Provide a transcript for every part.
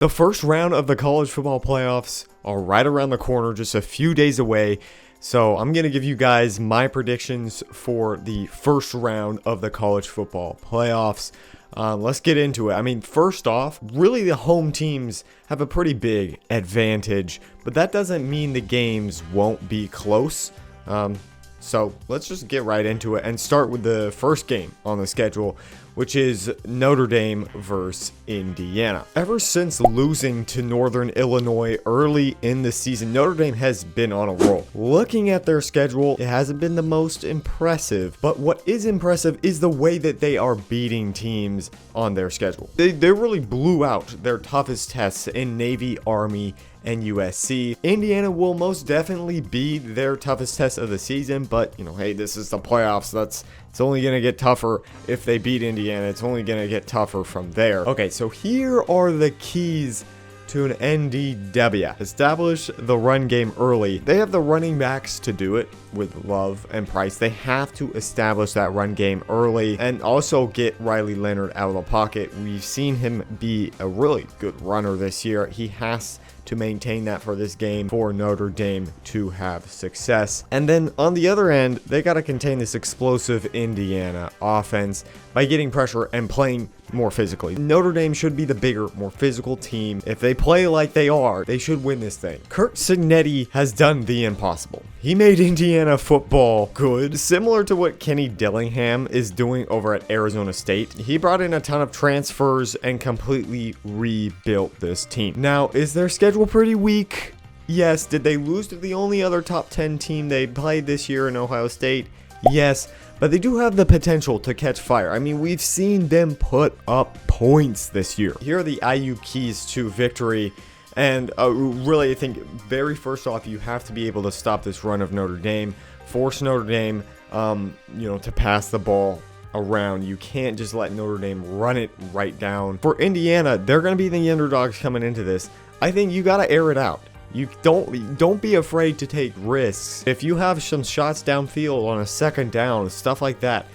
The first round of the college football playoffs are right around the corner, just a few days away. So I'm going to give you guys my predictions for the first round of the college football playoffs. Let's get into it. I mean, first off, really the home teams have a pretty big advantage, but that doesn't mean the games won't be close. So let's just get right into it and start with the first game on the schedule, which is Notre Dame versus Indiana. Ever since losing to Northern Illinois early in the season, Notre Dame has been on a roll. Looking at their schedule, it hasn't been the most impressive, but what is impressive is the way that they are beating teams on their schedule. They really blew out their toughest tests in Navy, Army, and USC. Indiana will most definitely be their toughest test of the season, but hey, this is the playoffs. It's only going to get tougher if they beat Indiana. It's only going to get tougher from there. Okay, so here are the keys to an NDW. Establish the run game early. They have the running backs to do it with Love and Price. They have to establish that run game early and also get Riley Leonard out of the pocket. We've seen him be a really good runner this year. He has to maintain that for this game for Notre Dame to have success. And then on the other end, they got to contain this explosive Indiana offense by getting pressure and playing more physically. Notre Dame should be the bigger, more physical team. If they play like they are, they should win this thing. Curt Cignetti has done the impossible. He made Indiana football good, similar to what Kenny Dillingham is doing over at Arizona State. He brought in a ton of transfers and completely rebuilt this team. Now, is their schedule pretty weak? Yes. Did they lose to the only other top 10 team they played this year in Ohio State? Yes, but they do have the potential to catch fire. I mean, we've seen them put up points this year. Here are the IU keys to victory. And really, I think very first off, you have to be able to stop this run of Notre Dame, force Notre Dame, to pass the ball around. You can't just let Notre Dame run it right down. For Indiana, they're going to be the underdogs coming into this. I think you got to air it out. You don't be afraid to take risks. If you have some shots downfield on a second down, stuff like that,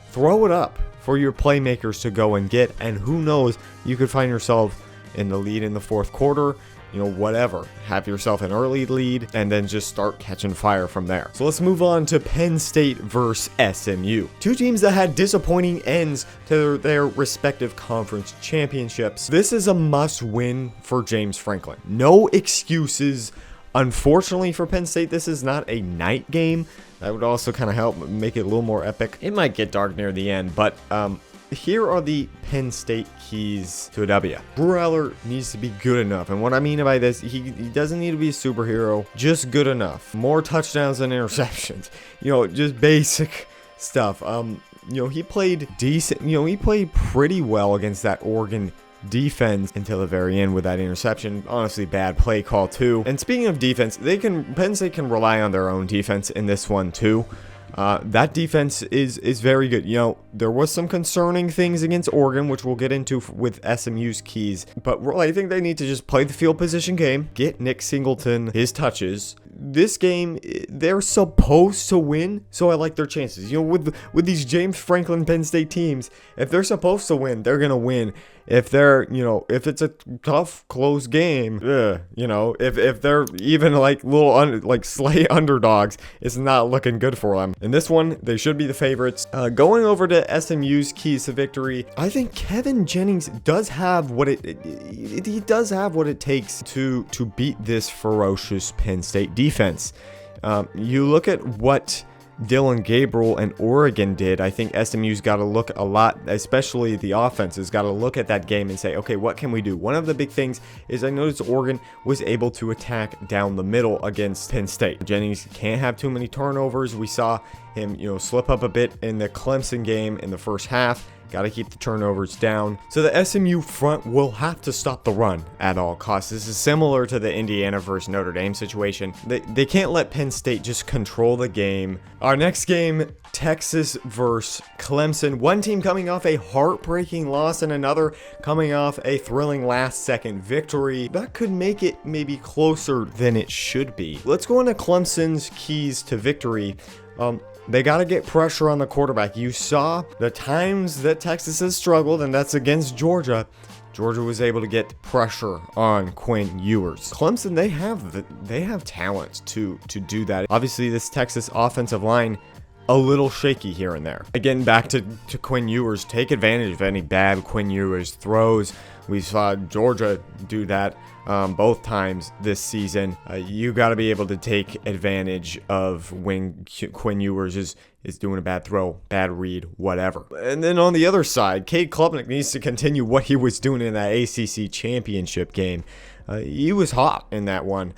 throw it up for your playmakers to go and get. And who knows, you could find yourself in the lead in the fourth quarter. Whatever. Have yourself an early lead and then just start catching fire from there. So let's move on to Penn State versus SMU. Two teams that had disappointing ends to their respective conference championships. This is a must-win for James Franklin. No excuses. Unfortunately for Penn State, this is not a night game. That would also kind of help make it a little more epic. It might get dark near the end, but here are the Penn State keys to a W. Brewer Eller needs to be good enough. And what I mean by this, he doesn't need to be a superhero, just good enough. More touchdowns than interceptions. Just basic stuff. He played decent. He played pretty well against that Oregon defense until the very end with that interception. Honestly, bad play call too. And speaking of defense, Penn State can rely on their own defense in this one too. That defense is very good. There was some concerning things against Oregon, which we'll get into with SMU's keys. But really, I think they need to just play the field position game, get Nick Singleton his touches. This game, they're supposed to win, so I like their chances. With these James Franklin Penn State teams, if they're supposed to win, they're gonna win. If they're, if it's a tough, close game, if they're even like slight underdogs, it's not looking good for them. In this one, they should be the favorites. Going over to SMU's keys to victory, I think Kevin Jennings does have what it takes to beat this ferocious Penn State defense. You look at what Dylan Gabriel and Oregon did. I think SMU's got to look a lot, especially the offense, has got to look at that game and say, okay, what can we do? One of the big things is I noticed Oregon was able to attack down the middle against Penn State. Jennings can't have too many turnovers. We saw him, slip up a bit in the Clemson game in the first half. Got to keep the turnovers down. So the SMU front will have to stop the run at all costs. This is similar to the Indiana versus Notre Dame situation. They can't let Penn State just control the game. Our next game, Texas versus Clemson. One team coming off a heartbreaking loss and another coming off a thrilling last-second victory. That could make it maybe closer than it should be. Let's go into Clemson's keys to victory. They got to get pressure on the quarterback. You saw the times that Texas has struggled, and that's against Georgia. Georgia was able to get pressure on Quinn Ewers. Clemson, they have talent to do that. Obviously, this Texas offensive line a little shaky here and there. Again, back to Quinn Ewers. Take advantage of any bad Quinn Ewers throws. We saw Georgia do that both times this season. You got to be able to take advantage of when Quinn Ewers is doing a bad throw, bad read, whatever. And then on the other side, Cade Klubnik needs to continue what he was doing in that ACC championship game. He was hot in that one.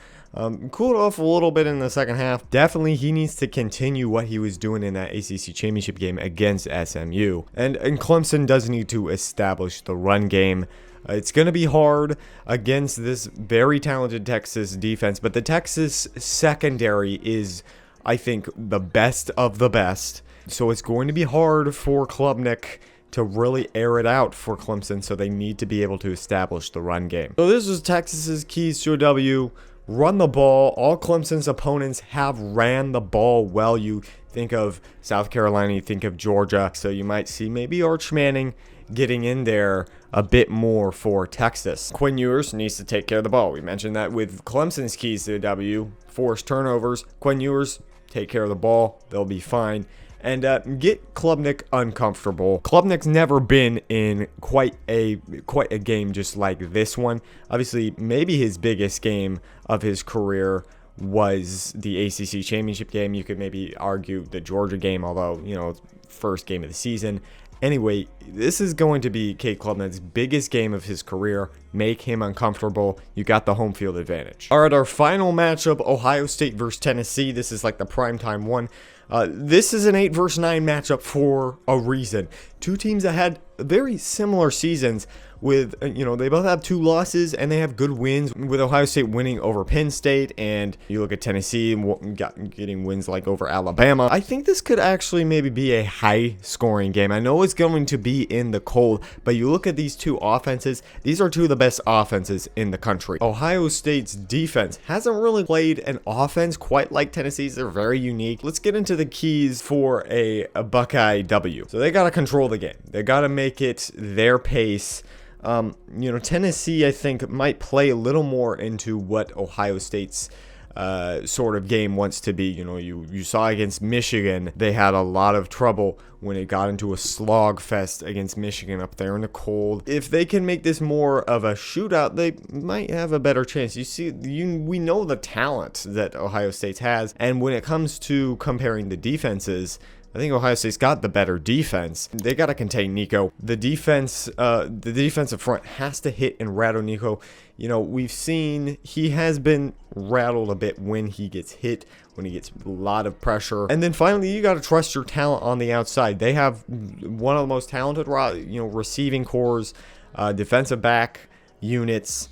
Cooled off a little bit in the second half. Definitely he needs to continue what he was doing in that ACC championship game against SMU. And Clemson does need to establish the run game. It's going to be hard against this very talented Texas defense, but the Texas secondary is, I think, the best of the best. So it's going to be hard for Klubnik to really air it out for Clemson, so they need to be able to establish the run game. So this is Texas's keys to a W. Run the ball. All Clemson's opponents have ran the ball well. You think of South Carolina, you think of Georgia, so you might see maybe Arch Manning getting in there a bit more for Texas. Quinn Ewers needs to take care of the ball. We mentioned that with Clemson's keys to the W, force turnovers. Quinn Ewers, take care of the ball. They'll be fine. And get Klubnik uncomfortable. Klubnik's never been in quite a game just like this one. Obviously, maybe his biggest game of his career was the ACC championship game. You could maybe argue the Georgia game, although, you know, first game of the season. Anyway, this is going to be Cade Klubnik's biggest game of his career. Make him uncomfortable. You got the home field advantage. All right, our final matchup, Ohio State versus Tennessee. This is like the primetime one. This is an 8 versus 9 matchup for a reason. Two teams that had very similar seasons with, they both have 2 losses and they have good wins, with Ohio State winning over Penn State, and you look at Tennessee getting wins like over Alabama. I think this could actually maybe be a high scoring game. I know it's going to be in the cold, but you look at these two offenses, these are two of the best offenses in the country. Ohio State's defense hasn't really played an offense quite like Tennessee's. They're very unique. Let's get into the keys for a Buckeye W. So they got to control the game. They got to make it their pace. Tennessee, I think, might play a little more into what Ohio State's sort of game wants to be. You saw against Michigan, they had a lot of trouble when it got into a slog fest against Michigan up there in the cold. If they can make this more of a shootout, they might have a better chance. We know the talent that Ohio State has, and when it comes to comparing the defenses, I think Ohio State's got the better defense. They got to contain Nico. The defensive front has to hit and rattle Nico. We've seen he has been rattled a bit when he gets hit, when he gets a lot of pressure. And then finally, you got to trust your talent on the outside. They have one of the most talented, receiving cores, defensive back units.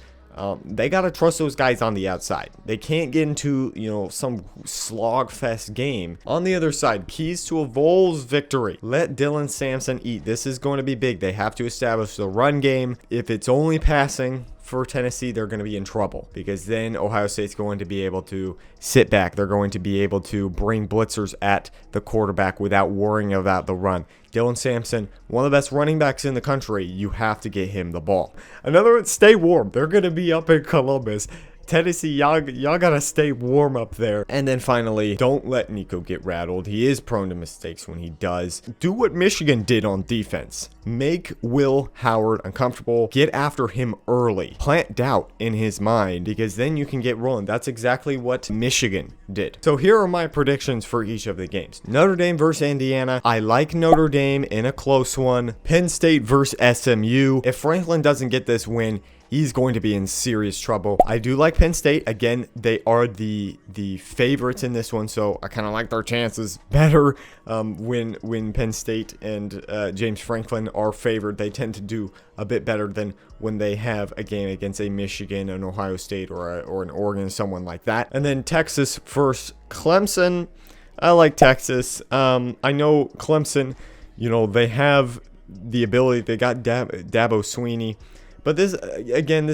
They got to trust those guys on the outside. They can't get into, some slogfest game. On the other side, keys to a Vols victory. Let Dylan Sampson eat. This is going to be big. They have to establish the run game. If it's only passing for Tennessee, they're going to be in trouble, because then Ohio State's going to be able to sit back. They're going to be able to bring blitzers at the quarterback without worrying about the run. Dylan Sampson, one of the best running backs in the country. You have to get him the ball. Another one, stay warm. They're going to be up in Columbus. Tennessee, y'all gotta stay warm up there. And then finally, don't let Nico get rattled. He is prone to mistakes when he does. Do what Michigan did on defense. Make Will Howard uncomfortable. Get after him early. Plant doubt in his mind, because then you can get rolling. That's exactly what Michigan did. So here are my predictions for each of the games. Notre Dame versus Indiana. I like Notre Dame in a close one. Penn State versus SMU. If Franklin doesn't get this win, he's going to be in serious trouble. I do like Penn State. Again, they are the favorites in this one, so I kind of like their chances better when Penn State and James Franklin are favored. They tend to do a bit better than when they have a game against a Michigan, an Ohio State, or an Oregon, someone like that. And then Texas versus Clemson. I like Texas. I know Clemson, they have the ability. They got Dabo Swinney. But this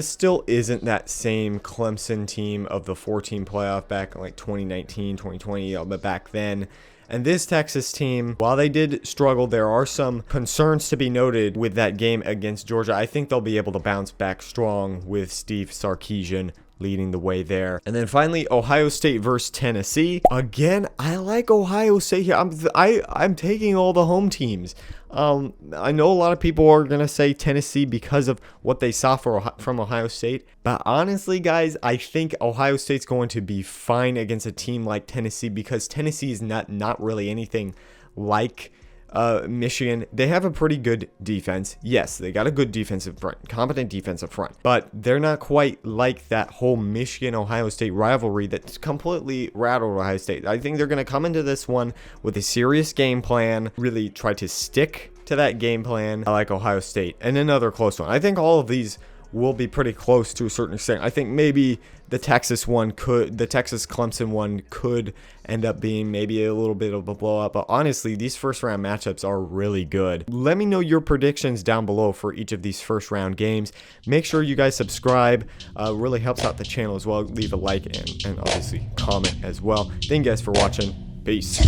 still isn't that same Clemson team of the 4-team playoff back in like 2019, 2020. But back then, And this Texas team, while they did struggle, there are some concerns to be noted with that game against Georgia. I think they'll be able to bounce back strong with Steve Sarkisian leading the way there. And then finally, Ohio State versus Tennessee. Again, I like Ohio State here. I'm taking all the home teams. I know a lot of people are going to say Tennessee because of what they saw from Ohio State. But honestly, guys, I think Ohio State's going to be fine against a team like Tennessee because Tennessee is not really anything like Michigan. They have a pretty good defense. Yes, they got a good defensive front, competent defensive front, but they're not quite like that whole Michigan-Ohio State rivalry that's completely rattled Ohio State. I think they're going to come into this one with a serious game plan, really try to stick to that game plan. I like Ohio State. And another close one. I think all of these will be pretty close to a certain extent. I think maybe the Texas Clemson one could end up being maybe a little bit of a blowout, but honestly, these first round matchups are really good. Let me know your predictions down below for each of these first round games. Make sure you guys subscribe, really helps out the channel as well. Leave a like and obviously comment as well. Thank you guys for watching. Peace.